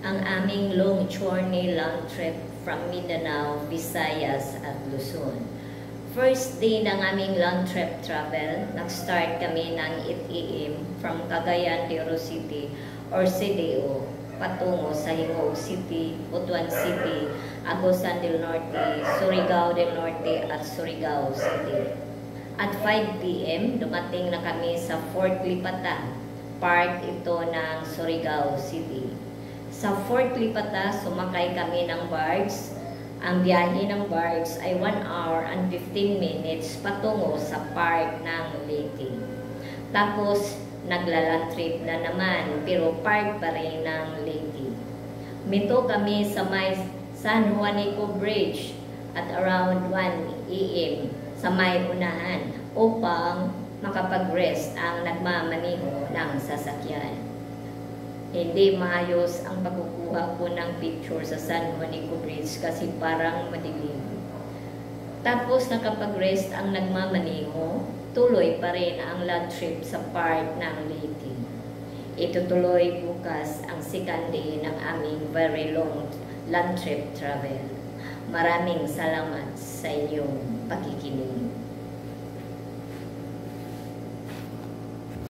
ang aming long journey long trip from Mindanao, Visayas at Luzon. First day ng aming long trip travel, nag-start kami ng 8 AM from Cagayan de Oro City or CDO patungo sa Hingog City, Butuan City, Agusan del Norte, Surigao del Norte at Surigao City. At 5 PM, dumating na kami sa Fort Lipata, part ito ng Surigao City. Sa Fort Lipata, sumakay kami ng barge. Ang biyahe ng barge ay 1 hour and 15 minutes patungo sa park ng Leyte. Tapos, naglaland trip na naman, pero park pa rin ng Leyte. Minto kami sa may San Juanico Bridge at around 1 AM sa may unahan upang makapag-rest ang nagmamaniho ng sasakyan. Hindi maayos ang pagkukuha ko ng picture sa San Juanico Bridge kasi parang madilim. Tapos nakapag-rest ang nagmamaniho, tuloy pa rin ang land trip sa park ng Leyte. Itutuloy bukas ang second day ng aming very long land trip travel. Maraming salamat sa inyong pakikinig.